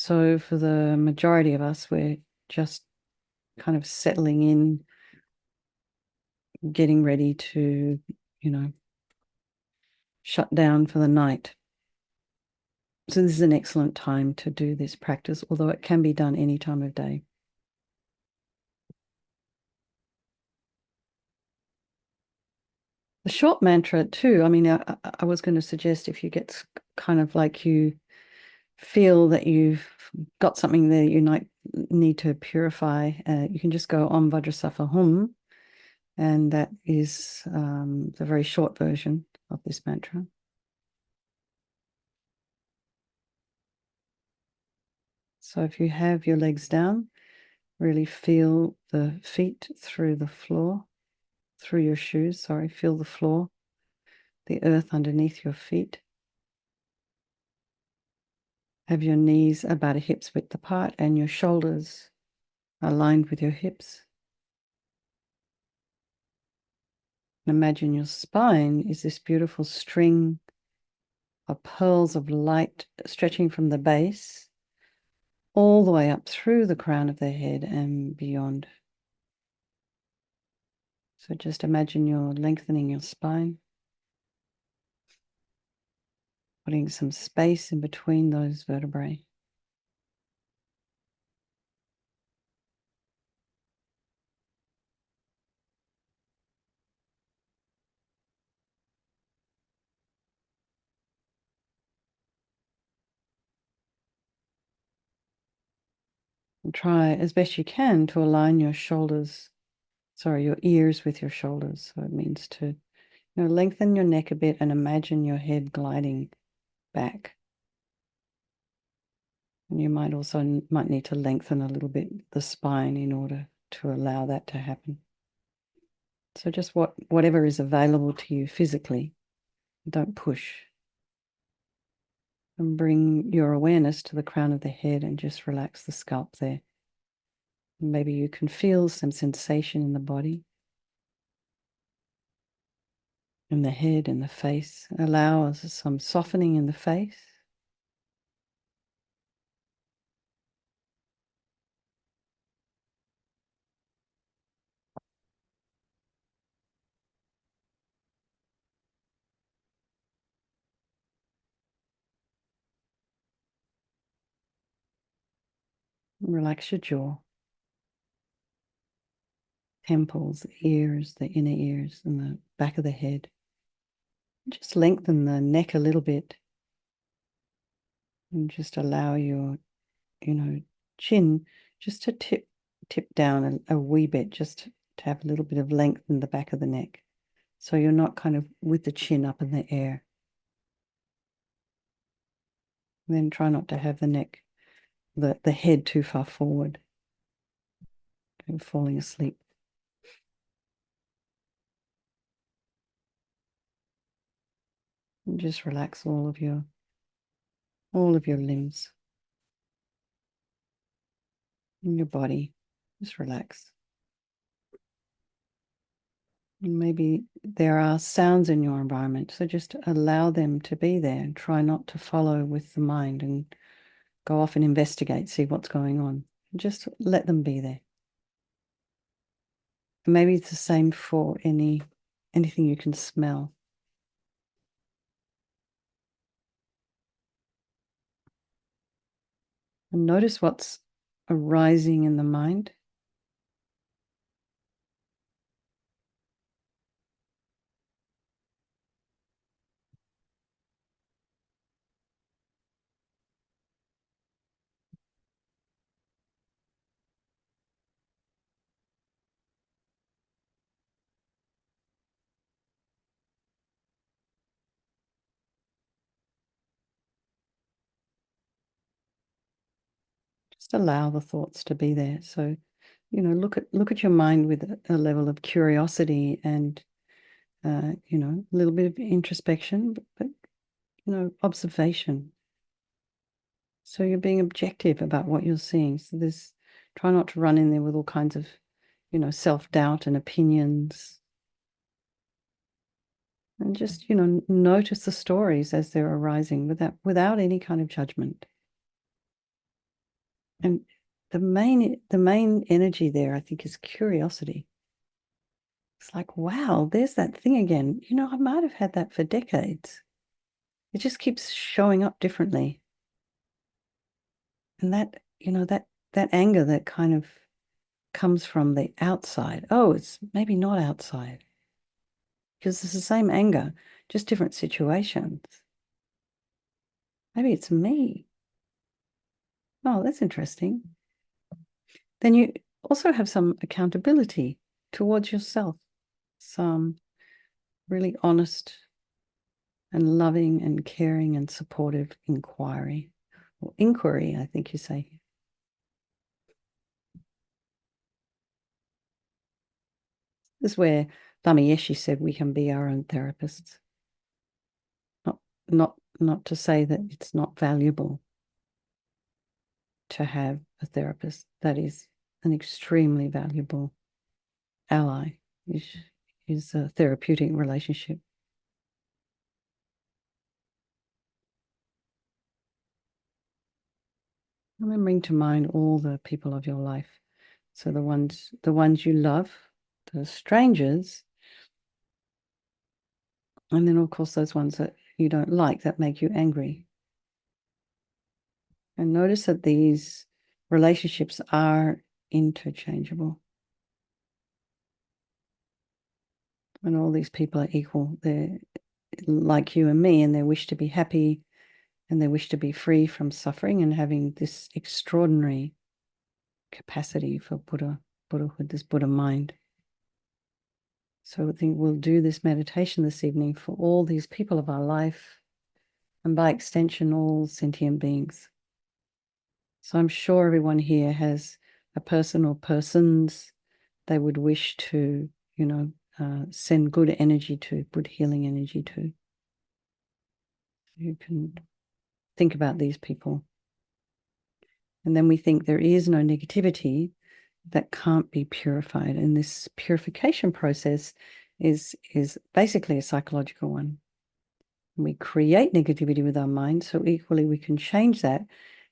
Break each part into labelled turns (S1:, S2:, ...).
S1: So for the majority of us, we're just kind of settling in, getting ready to, shut down for the night. So this is an excellent time to do this practice, although it can be done any time of day. The short mantra too, I mean, I was going to suggest if you get kind of like you feel that you've got something there you might need to purify, you can just go Om Vajrasattva Hum, and that is the very short version of this mantra. So if you have your legs down, really feel the feet through the floor, through your shoes, sorry, feel the floor, the earth underneath your feet. Have your knees about a hip's width apart and your shoulders aligned with your hips. And imagine your spine is this beautiful string of pearls of light stretching from the base all the way up through the crown of the head and beyond. So just imagine you're lengthening your spine, putting some space in between those vertebrae. And try as best you can to align your your ears with your shoulders. So it means to, lengthen your neck a bit and imagine your head gliding back. And you might need to lengthen a little bit the spine in order to allow that to happen. So just whatever is available to you physically, don't push. And bring your awareness to the crown of the head and just relax the scalp there. Maybe you can feel some sensation in the body, in the head, in the face. Allow some softening in the face. Relax your jaw, temples, the ears, the inner ears, and the back of the head. Just lengthen the neck a little bit and just allow your, chin just to tip down a wee bit, just to have a little bit of length in the back of the neck. So you're not kind of with the chin up in the air. Then try not to have the neck, the head too far forward, falling asleep. And just relax all of your limbs in your body. Just relax. And maybe there are sounds in your environment, so just allow them to be there and try not to follow with the mind and go off and investigate, see what's going on. Just let them be there. And maybe it's the same for anything you can smell. And notice what's arising in the mind. Just allow the thoughts to be there. So, look at your mind with a level of curiosity and, a little bit of introspection, but observation. So you're being objective about what you're seeing. So try not to run in there with all kinds of, self-doubt and opinions. And just, notice the stories as they're arising without any kind of judgment. And the main energy there, I think, is curiosity. It's like, wow, there's that thing again. I might have had that for decades. It just keeps showing up differently. And that anger that kind of comes from the outside. Oh, it's maybe not outside because it's the same anger, just different situations. Maybe it's me. Oh, that's interesting. Then you also have some accountability towards yourself, some really honest and loving and caring and supportive inquiry, or inquiry, I think you say. This is where Lama Yeshe said we can be our own therapists. Not not to say that it's not valuable to have a therapist. That is an extremely valuable ally, is a therapeutic relationship. Remembering to mind all the people of your life. So the ones you love, the strangers, and then of course those ones that you don't like that make you angry. And notice that these relationships are interchangeable. And all these people are equal. They're like you and me, and they wish to be happy, and they wish to be free from suffering and having this extraordinary capacity for Buddhahood, this Buddha mind. So I think we'll do this meditation this evening for all these people of our life, and by extension, all sentient beings. So I'm sure everyone here has a person or persons they would wish to, send good energy to, good healing energy to. You can think about these people. And then we think there is no negativity that can't be purified. And this purification process is basically a psychological one. We create negativity with our mind, so equally we can change that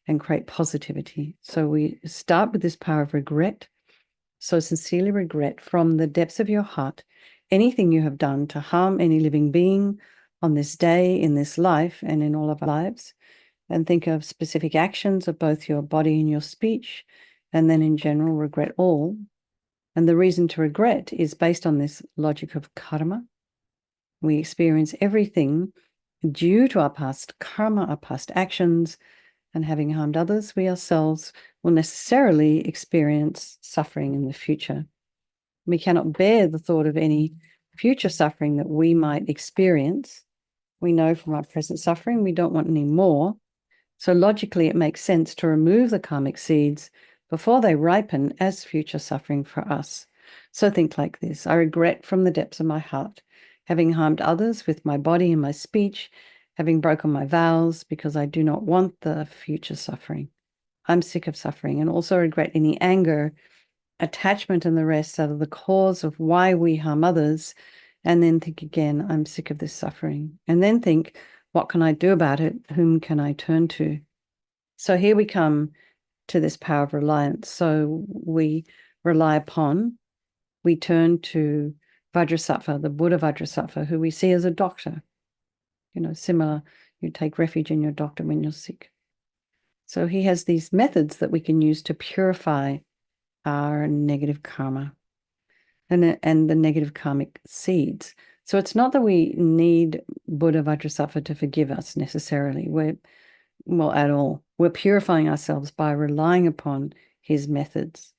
S1: and create positivity. So we start with this power of regret. So sincerely regret from the depths of your heart anything you have done to harm any living being on this day, in this life, and in all of our lives. And think of specific actions of both your body and your speech, and then in general, regret all. And the reason to regret is based on this logic of karma. We experience everything due to our past karma, our past actions, and having harmed others, we ourselves will necessarily experience suffering in the future. We cannot bear the thought of any future suffering that we might experience. We know from our present suffering we don't want any more. So logically, it makes sense to remove the karmic seeds before they ripen as future suffering for us. So think like this: I regret from the depths of my heart having harmed others with my body and my speech, having broken my vows because I do not want the future suffering. I'm sick of suffering, and also regret any anger, attachment, and the rest that are the cause of why we harm others. And then think again, I'm sick of this suffering. And then think, what can I do about it? Whom can I turn to? So here we come to this power of reliance. So we rely upon, we turn to Vajrasattva, the Buddha Vajrasattva, who we see as a doctor. Similar, you take refuge in your doctor when you're sick. So he has these methods that we can use to purify our negative karma and the negative karmic seeds. So it's not that we need Buddha Vajrasattva to forgive us necessarily. At all. We're purifying ourselves by relying upon his methods.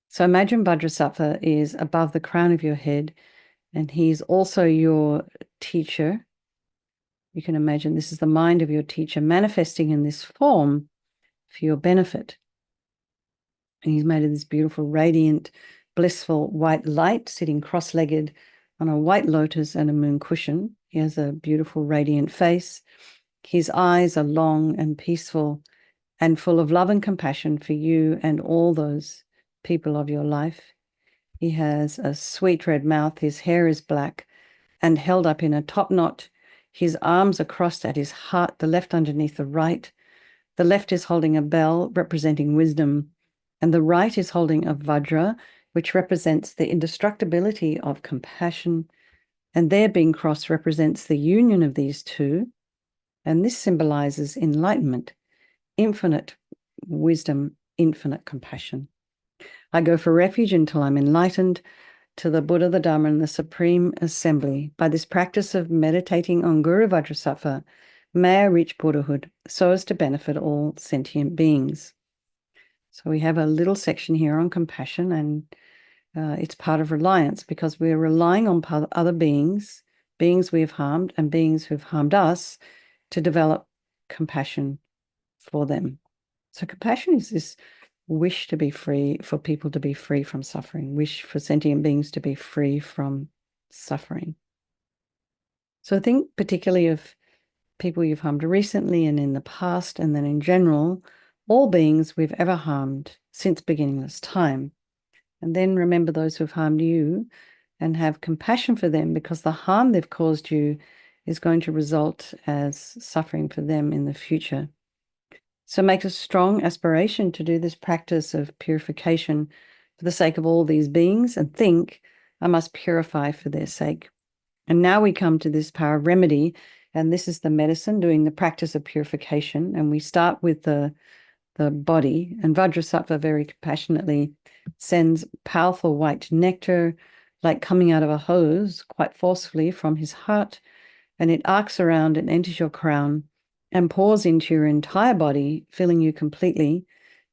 S1: So imagine Vajrasattva is above the crown of your head, and he's also your teacher. You can imagine this is the mind of your teacher manifesting in this form for your benefit. And he's made of this beautiful, radiant, blissful white light, sitting cross-legged on a white lotus and a moon cushion. He has a beautiful, radiant face. His eyes are long and peaceful and full of love and compassion for you and all those people of your life. He has a sweet red mouth. His hair is black and held up in a top knot. His arms are crossed at his heart, the left underneath the right. The left is holding a bell representing wisdom, and the right is holding a vajra, which represents the indestructibility of compassion. And their being crossed represents the union of these two. And this symbolizes enlightenment, infinite wisdom, infinite compassion. I go for refuge until I'm enlightened to the Buddha, the Dharma, and the Supreme Assembly. By this practice of meditating on Guru Vajrasattva, may I reach Buddhahood so as to benefit all sentient beings. So we have a little section here on compassion, and it's part of reliance because we're relying on other beings we have harmed, and beings who've harmed us to develop compassion for them. So compassion is this wish to be free, for people to be free from suffering, wish for sentient beings to be free from suffering. So think particularly of people you've harmed recently and in the past, and then in general, all beings we've ever harmed since beginningless time. And then remember those who've harmed you and have compassion for them, because the harm they've caused you is going to result as suffering for them in the future. So make a strong aspiration to do this practice of purification for the sake of all these beings, and think, I must purify for their sake. And now we come to this power of remedy, and this is the medicine doing the practice of purification. And we start with the body, and Vajrasattva very compassionately sends powerful white nectar, like coming out of a hose, quite forcefully from his heart, and it arcs around and enters your crown and pours into your entire body, filling you completely,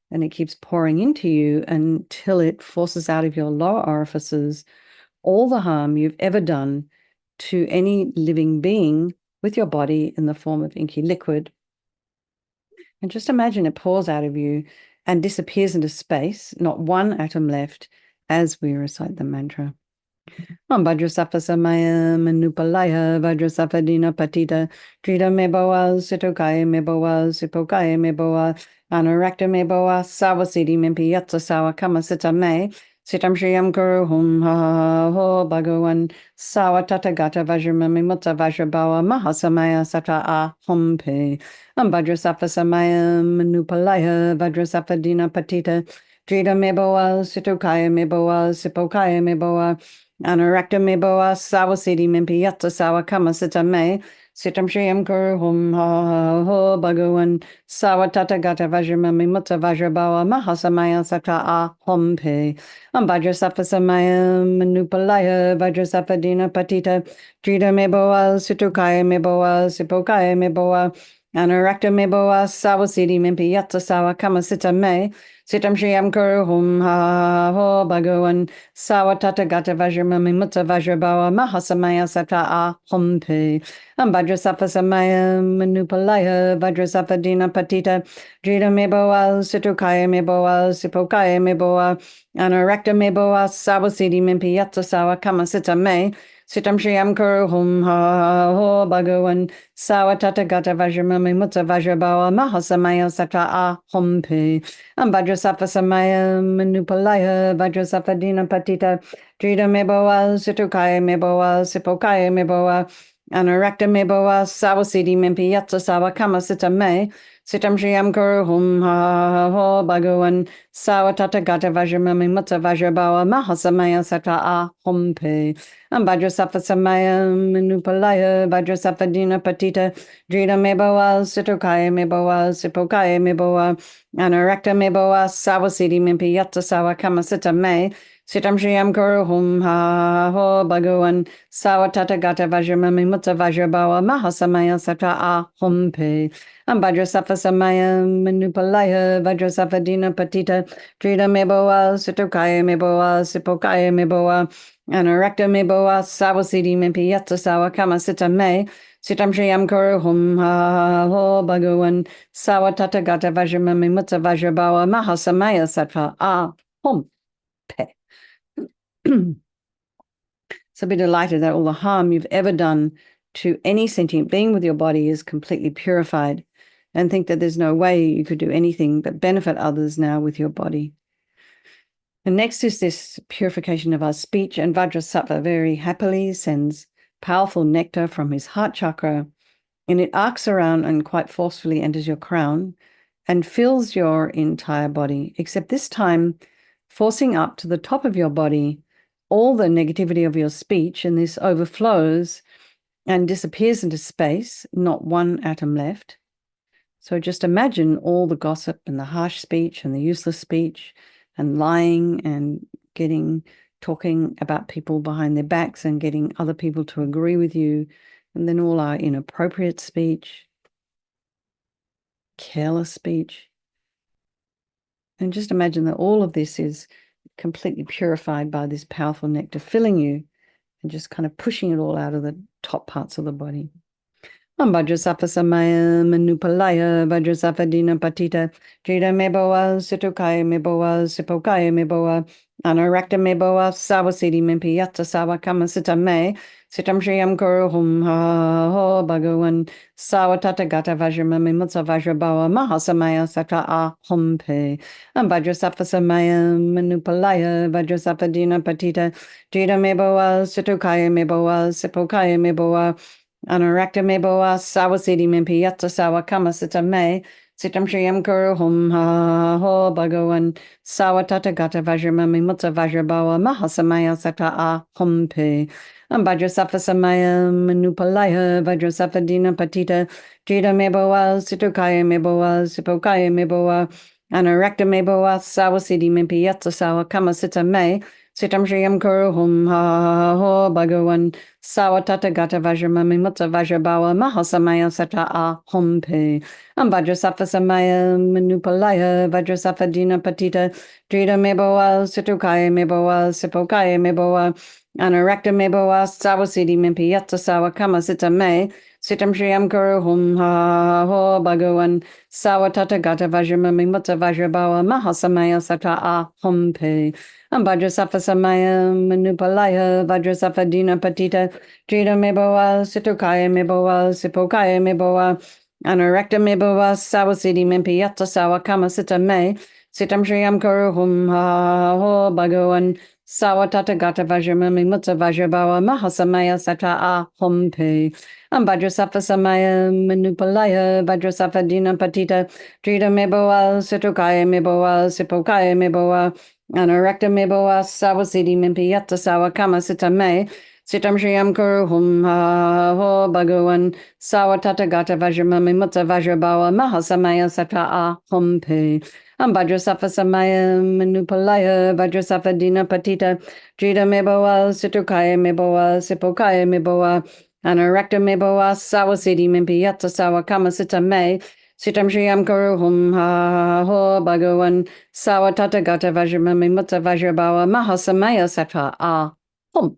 S1: and it keeps pouring into you until it forces out of your lower orifices all the harm you've ever done to any living being with your body in the form of inky liquid. And just imagine it pours out of you and disappears into space, not one atom left, as we recite the mantra. Om Vajrasattva Samaya Manupalaya Vajrasattva Dina Patita Trita Meboa Sitokaya Meboa Sipokaya Meboa Anurakta Meboa Sawasiti Mimpi Yatsa Sawa Kama Sita Me Sitam Shriyam Guru Hum Ha Ho Bhagawan Sawa Tatagata Vajramami Mutta Vajrabawa Mahasamaya Sata A Hum Pe Om Vajrasattva Samaya Manupalaya Vajrasattva Dina Patita Trita Meboa Sitokaya Meboa Sipokaya Meboa Anurakta Meboa Sawasiti Mimpi Yatsa Sawa Kama Sita Me Sitam Shriyam Guru Hum Ha Ho Bhagawan Sawa Tatagata Vajramami Mutta Vajrabawa Mahasamaya Sata A Hum Pe Om Vajrasattva Samaya Manupalaya Vajrasattva Dina Patita Trita Meboa Situkaya Meboa Sipokaya Meboa Anurakta Meboa Sawasiti Mimpi Yatsa Sawa Kama Sita Me Sitam Shriyam Guru Hum Ha Ho Bhagawan Sawa Tatagata Vajramami Mutta Vajrabawa Mahasamaya Sata A Hum Pe Om Vajrasattva Samaya Manupalaya Vajrasattva Dina Patita Drita Meboa Situkaya Meboa Sipokaya Meboa Anurakta Meboa Sawasiti Mimpi Yatsa Sawa Kama Sita Me Sitam Shriyam Guru Hum Ha Ho Bhagawan Sawa Tatagata Vajramami Mutta Vajrabawa Mahasamaya Sata A Hum Pe Om Vajrasattva Samaya Manupalaya Vajrasattva Dina Patita Drita Meboa Situkaya Meboa Sipokaya Meboa Anurakta Meboa Sawasiti Mimpi Yatsa Sawa Kama Sita Me Sitam Shriyam Guru Hum Ha Ho Bhagawan Sawa Tatagata Vajramami Mutta Vajrabawa Mahasamaya Sata A Hum Pe Om Vajrasattva Samaya Manupalaya Vajrasattva Dina Patita Drita Meboa Situkaya Meboa Sipokaya Meboa Anurakta Meboa Sawasiti Mimpi Yatsa Sawa Kama Sita Me Sitam Shriyam Guru Hum Ha Ho Bhagawan Sawa Tatagata Vajramami Mutta Vajrabawa Mahasamaya Sata A Hum Pe Om Vajrasattva Samaya Manupalaya Vajrasattva Dina Patita Drita Meboa Situkaya Meboa Sipokaya Meboa Anurakta Meboa Sawasiti Mimpi Yatsa Sawa Kama Sita Me Sitam Shriyam Guru Hum Ha Ho Bhagawan Sawa Tatagata Vajramami Mutta Vajrabawa Mahasamaya Sata A Hum Pe. So be delighted that all the harm you've ever done to any sentient being with your body is completely purified, and think that there's no way you could do anything but benefit others now with your body. And next is this purification of our speech, and Vajrasattva very happily sends powerful nectar from his heart chakra, and it arcs around and quite forcefully enters your crown, and fills your entire body, except this time forcing up to the top of your body all the negativity of your speech, and this overflows and disappears into space, not one atom left. So just imagine all the gossip and the harsh speech and the useless speech and lying and talking about people behind their backs and getting other people to agree with you, and then all our inappropriate speech, careless speech. And just imagine that all of this is completely purified by this powerful nectar filling you and just kind of pushing it all out of the top parts of the body. Vajrasattva Samaya Manupalaya Vajrasattva Dina Patita Jida Meboa Situkaya Meboa Sipokaya Meboa Anarakta Meboa Sawasidi Mimpi Yatta Sawa Kama Sita Me Sitam Shriyam Kuru Hum Ha Ho Bhagawan Sawatata Gata Vajramami Mutsa Vajrabawa Mahasamaya Sata A Hum Pe Vajrasattva Samaya Manupalaya Vajrasattva Dina Patita Jida Meboa Situkaya Meboa Sipokaya Meboa Anarakta meboa sawasidi mimpi yatta sawa kama sita me sitam shriyam kuru hum ha ho bhagawan sawa tata gata vajramami mutta vajrabawa mahasamaya sata a hum pe vajrasattva samaya manupalaya vajrasattva dina patita jida meboa situkaya meboa sipokaya meboa anarakta meboa sawasidi mimpi yatta sawa kama sita me Sitam Shriyam Kuru Hum Ha Ho Bhagawan Sawatata Gata Vajramami Mutta Vajrabawa Mahasamaya Sata A Hum Pe Vajrasattva Samaya Manupalaya Vajrasattva Dina Patita Drita Meboa Situkaya Meboa Sipokaya Meboa Anarakta Meboa Sawasidi Mimpi Yatta Sawa Kama Sita Me Sitam Shriyam Kuru Hum Ha Ho Bhagawan Sawatata Gata Vajramami Mutta Vajrabawa Mahasamaya Sata A Hum Pe Vajrasattva Samaya Manupalaya Vajrasattva Dina Patita Drita Meboa Situkaya Meboa Sipokaya Meboa Anarakta Meboa Sawasidi Mimpi Yatta Sawa Kama Sita Me Sitam Shriyam Kuru Hum Ha Ho Bhagawan Sawatata Gata Vajramami Mutta Vajrabawa Mahasamaya Sata A Hum Pe Vajrasattva Samaya Manupalaya Vajrasattva Dina Patita Drita Meboa Situkaya Meboa Sipokaya Meboa Anarakta meboa sawasidi mimpi yatta sawa kama sita me sitam shriyam kuru hum ha ho bhagawan sawatata gata vajramami mutta vajrabawa mahasamaya sata a hum pe vajrasattva samaya manupalaya vajrasattva dina patita drita meboa situkaya meboa sipokaya meboa anarakta meboa sawasidi mimpi yatta sawa kama sita me Sitam Shriyam Kuru Hum Ha Ho Bhagawan Sawatata Gata Vajramami Mutta Vajrabawa Mahasamaya Sata A Hum.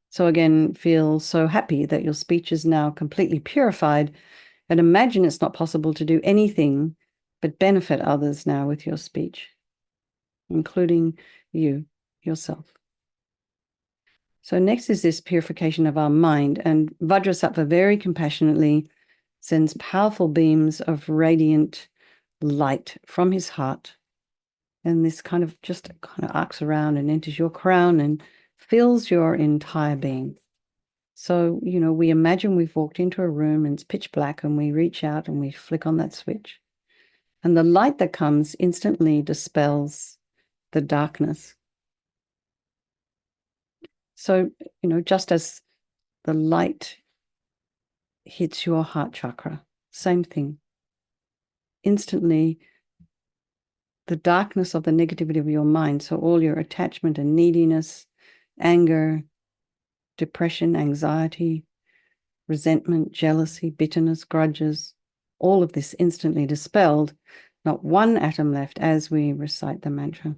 S1: So again, feel so happy that your speech is now completely purified, and imagine it's not possible to do anything but benefit others now with your speech, including you, yourself. So next is this purification of our mind, and Vajrasattva very compassionately sends powerful beams of radiant light from his heart. And this kind of arcs around and enters your crown and fills your entire being. So, we imagine we've walked into a room and it's pitch black, and we reach out and we flick on that switch. And the light that comes instantly dispels the darkness. So, just as the light hits your heart chakra, same thing. Instantly, the darkness of the negativity of your mind, so all your attachment and neediness, anger, depression, anxiety, resentment, jealousy, bitterness, grudges, all of this instantly dispelled, not one atom left as we recite the mantra.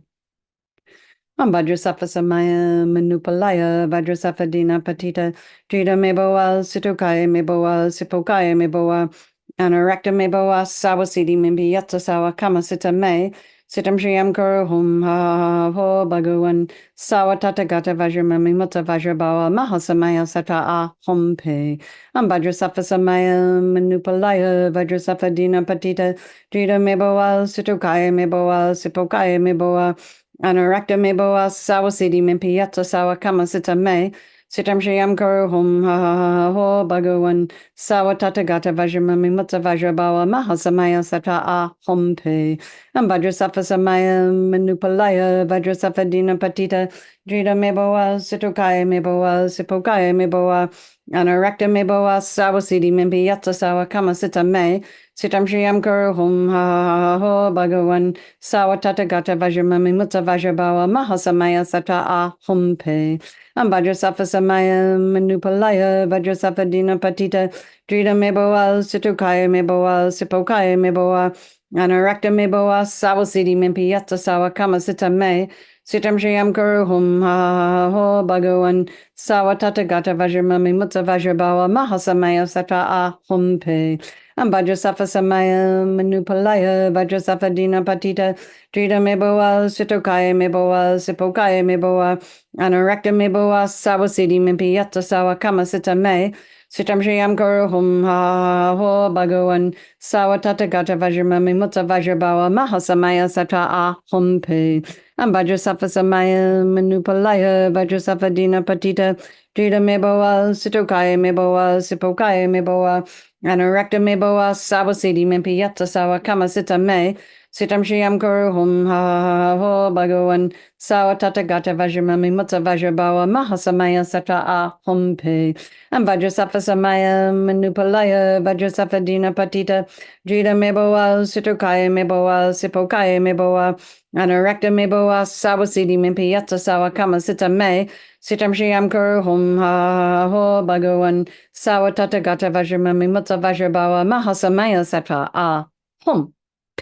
S1: Vajrasattva Samaya Manupalaya Vajrasattva Dina Patita Drita Meboa Situkaya Meboa Sipokaya Meboa Anarakta Meboa Sawasidi Mimpi Yatta Sawa Kama Sita Me Sitam Shriyam Kuru Hum Ha Ho Bhagawan Sawatata Gata Vajramami Mutta Vajrabawa Mahasamaya Sata A Hum Pe Vajrasattva Samaya Manupalaya Vajrasattva Dina Patita Drita Meboa Situkaya Meboa Sipokaya Meboa Anarakta meboa sawasidi mimpi yatta sawa kama sita me Sitam Shriam Guru Hum Ha Ha Ha Ho Bhagawan Sawatata Gata Vajramami Mutta Vajrabawa Mahasamaya Sata Ah Hum Pe Vajrasafa Samaya Manupalaya Vajrasafa Dina Patita Drita Meboa Situkaya Meboa Sipokaya Meboa Anarakta Meboa Sawasidi Mimpi Yatsa Sawa Kama Sita Me Sitam Shriam Guru Hum Ha Ha Ha Ho Bhagawan Sawatata Gata Vajramami Mutta Vajrabawa Mahasamaya Sata Ah Hum Pe Vajrasafa Samaya Manupalaya Vajrasafa Dina Patita Drita Meboa Situkaya Meboa Sipokaya Meboa Anarakta Meboa Sawasidi Mimpi Yatsa Sawa Kama Sita Me Sitam Shriam Guru Hum Ha Ha Ho Bhagawan Sawatata Gata Vajramami Mutta Vajrabawa Mahasamaya Sata Ah Hum Pe Vajrasafa Samaya Manupalaya Vajrasafa Dina Patita Drita Meboa Sitokaya Meboa Sipokaya Meboa Anarakta Meboa Sawasidi Mimpi Yatsa Sawa Kama Sita Me Sitam Shriam Guru Hum Ha Ho Bhagawan Sawatata Gata Vajramami Mutta Vajrabawa Mahasamaya Sata Ah Hum Pe Vajrasafa Samaya Manupalaya Vajrasafa Dina Patita Drita Meboa Sitokaya Meboa Sipokaya Meboa Anarakta Meboa Sawasidi Mimpi Yatsa Sawa Kama Sita Me Sitam Shriam Guru Hum Ha Ho Bhagawan Sawatata Gata Vajramami Mutta Vajrabawa Mahasamaya Sata Ah Hum Pe Vajrasafa Samaya Manupalaya Vajrasafa Dina Patita Drita Meboa Situkaya Meboa Sipokaya Meboa Anarakta Meboa Sawasidi Mimpi Yatsa Sawa Kama Sita Me Sitam Shriam Guru Hum Ha Ho Bhagawan Sawatata Gata Vajramami Mutta Vajrabawa Mahasamaya Sata Ah Hum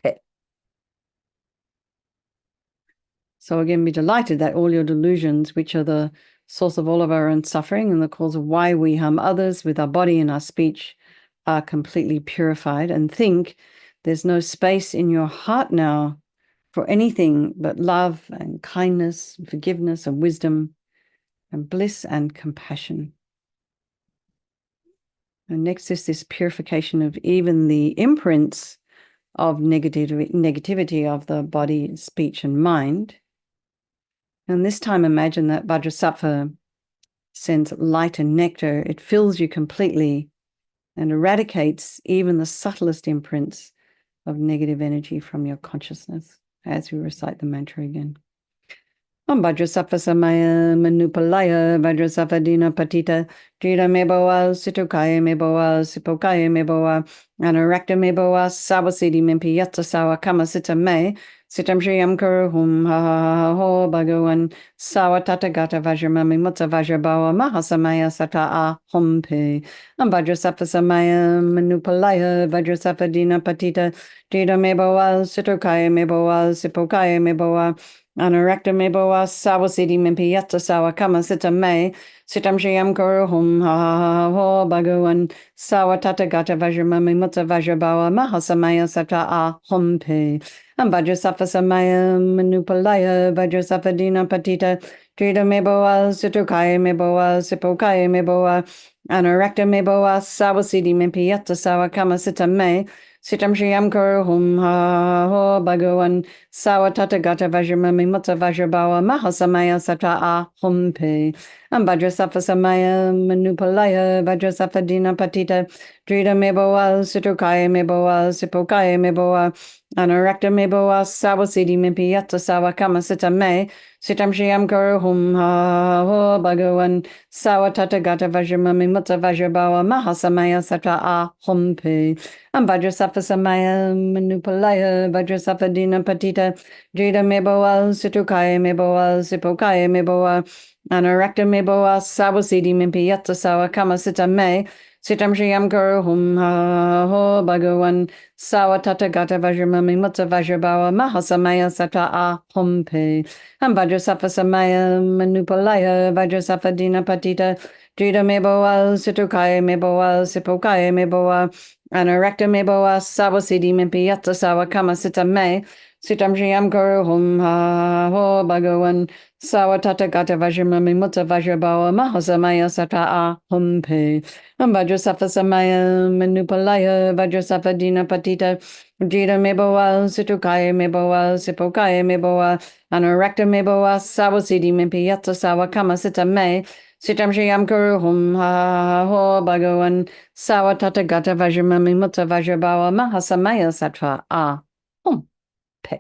S1: Pe. So again, be delighted that all your delusions, which are the source of all of our own suffering and the cause of why we harm others with our body and our speech, are completely purified. And think there's no space in your heart now for anything but love and kindness, and forgiveness and wisdom and bliss and compassion. And next is this purification of even the imprints of negativity of the body, speech, and mind. And this time, imagine that Vajrasattva sends light and nectar. It fills you completely and eradicates even the subtlest imprints of negative energy from your consciousness as we recite the mantra again. Vajrasattva Samaya Manupalaya Vajrasattva Dina Patita Drita Meboa Situkaya Meboa Sipokaya Meboa Anarakta Meboa Sawasidi Mimpi Yatsa Sawa Kama Sita Me Sitam Shriam Guru Hum Ha Ha Ho Bhagawan Sawatata Gata Vajramami Mutta Vajrabawa Mahasamaya Sata Ah Hum Pe Vajrasattva Samaya Manupalaya Vajrasattva Dina Patita Drita Meboa Situkaya Meboa Sipokaya Meboa Anarakta Meboa Sawasidi Mimpi Yatsa Sawa Kama Sita Me Sitam Shriam Guru Hum Ha Ha Ho Bhagawan Sawatata Gata Vajramami Mutta Vajrabawa Mahasamaya Sata Ah Hum Pe Vajrasattva Samaya Manupalaya Vajrasattva Dina Patita Drita Meboa Situkaya Meboa Sipokaya Meboa Anarakta Meboa Sawasidi Mimpi Yatsa Sawa Kama Sita Me Sitam Shriam Guru Hum Ha Ho Bhagawan Sawatata Gata Vajramami Mutta Vajrabawa Mahasamaya Sata Ah Hum Pe Vajrasattva Samaya Manupalaya Vajrasattva Dina Patita Drita Meboa Situkaya Meboa Sipokaya Meboa Anarakta Meboa Sawasidi Mimpi Yatsa Sawa Kama Sita Me Sitam Shriam Guru Hum Ha Ho Bhagawan Sawatata Gata Vajramami Mutta Vajrabawa Mahasamaya Sata Ah Hum Pe Vajrasattva Samaya Manupalaya Vajrasattva Dina Patita Drita Meboa Situkaya Meboa Sipokaya Meboa Anarakta Meboa Sawasidi Mimpi Yatsa Sawa Kama Sita Me Sitam Shriam Guru Hum Ha Ho Bhagawan Sawatata Gata Vajramami Mutta Vajrabawa Mahasamaya Sata Ah Hum Pe Vajrasattva Samaya Manupalaya Vajrasattva Dina Patita Drita Meboa Situkaya Meboa Sipokaya Meboa Anarakta Meboa Sawasidi Mimpi Yatsa Sawa Kama Sita Me Sitam Shriam Guru Hum Ha Ho Bhagawan Sawatata Gata Vajramami Mutta Vajrabawa Mahasamaya Sata Ah Hum Pe Vajrasattva Samaya Manupalaya Vajrasattva Dina Patita Jita meboa, situkaya meboa, sipokaya meboa, anorakta meboa, sawasidi mimpi yatsa sawa kama sita me, sitam shiyam kuruhum ha ho bhagavan, sawa tatagata vajramami mutta vajrabawa mahasamaya sattva pe.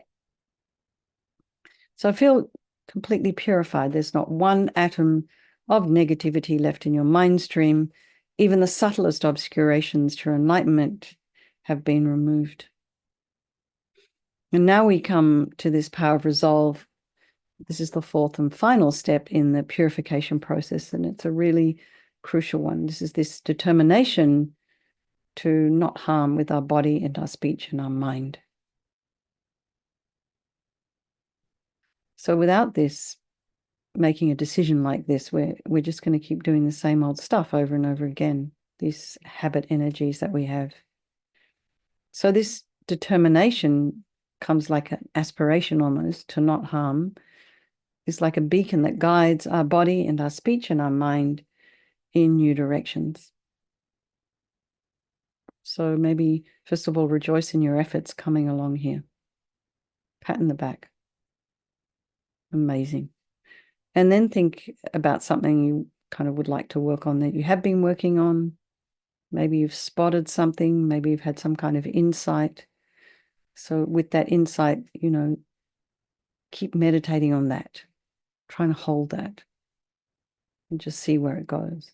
S1: So I feel completely purified. There's not one atom of negativity left in your mind stream. Even the subtlest obscurations to enlightenment have been removed. And now we come to this power of resolve. This is the fourth and final step in the purification process, and it's a really crucial one. This is this determination to not harm with our body and our speech and our mind. So without this, making a decision like this, we're just going to keep doing the same old stuff over and over again, these habit energies that we have. So this determination comes like an aspiration almost to not harm. It's like a beacon that guides our body and our speech and our mind in new directions. So maybe, first of all, rejoice in your efforts coming along here. Pat in the back. Amazing. And then think about something you kind of would like to work on that you have been working on. Maybe you've spotted something. Maybe you've had some kind of insight. So with that insight, keep meditating on that. Trying to hold that and just see where it goes.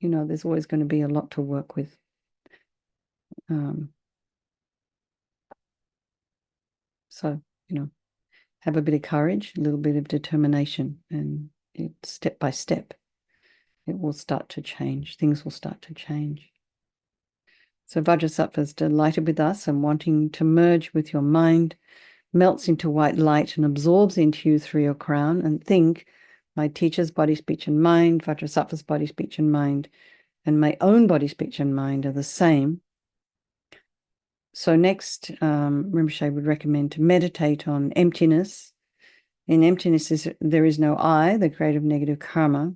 S1: There's always going to be a lot to work with. So, have a bit of courage, a little bit of determination, and step by step, it will start to change. Things will start to change. So Vajrasattva is delighted with us and wanting to merge with your mind, melts into white light and absorbs into you through your crown. And think, my teacher's body, speech, and mind, Vajrasattva's body, speech, and mind, and my own body, speech, and mind are the same. So next, Rinpoche would recommend to meditate on emptiness. In emptiness, there is no I, the creative negative karma.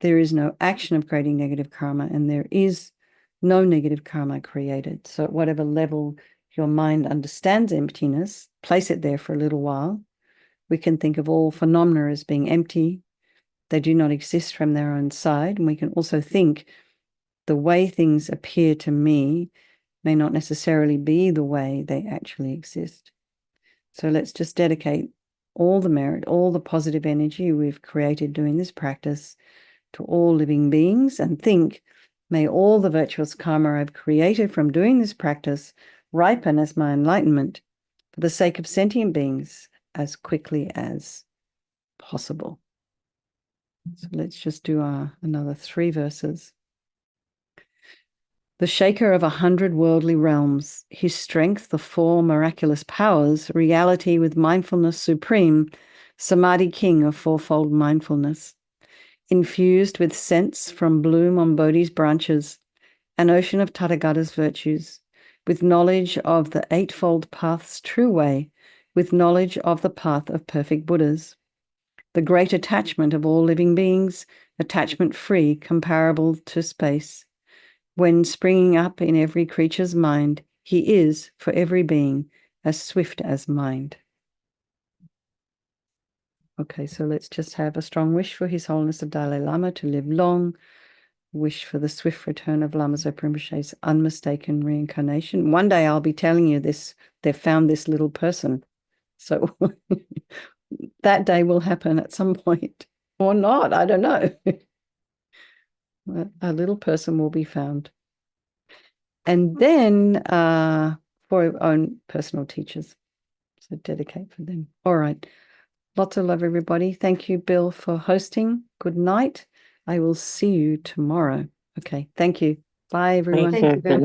S1: There is no action of creating negative karma, and there is no negative karma created. So at whatever level your mind understands emptiness, place it there for a little while. We can think of all phenomena as being empty. They do not exist from their own side. And we can also think the way things appear to me may not necessarily be the way they actually exist. So let's just dedicate all the merit, all the positive energy we've created doing this practice to all living beings, and think, may all the virtuous karma I've created from doing this practice ripen as my enlightenment for the sake of sentient beings as quickly as possible. So let's just do another 3 verses. The shaker of 100 worldly realms, his strength, the 4 miraculous powers, reality with mindfulness supreme, Samadhi king of fourfold mindfulness, infused with sense from bloom on Bodhi's branches, an ocean of Tathagata's virtues, with knowledge of the eightfold path's true way, with knowledge of the path of perfect Buddhas, the great attachment of all living beings, attachment free, comparable to space. When springing up in every creature's mind, he is, for every being, as swift as mind. Okay, so let's just have a strong wish for His Holiness the Dalai Lama to live long, wish for the swift return of Lama Zopa Rinpoche's unmistaken reincarnation. One day I'll be telling you this, they've found this little person. So that day will happen at some point, or not, I don't know. A little person will be found. And then for our own personal teachers. So dedicate for them. All right. Lots of love, everybody. Thank you, Bill, for hosting. Good night. I will see you tomorrow. Okay. Thank you. Bye, everyone.
S2: Thank you. Good night.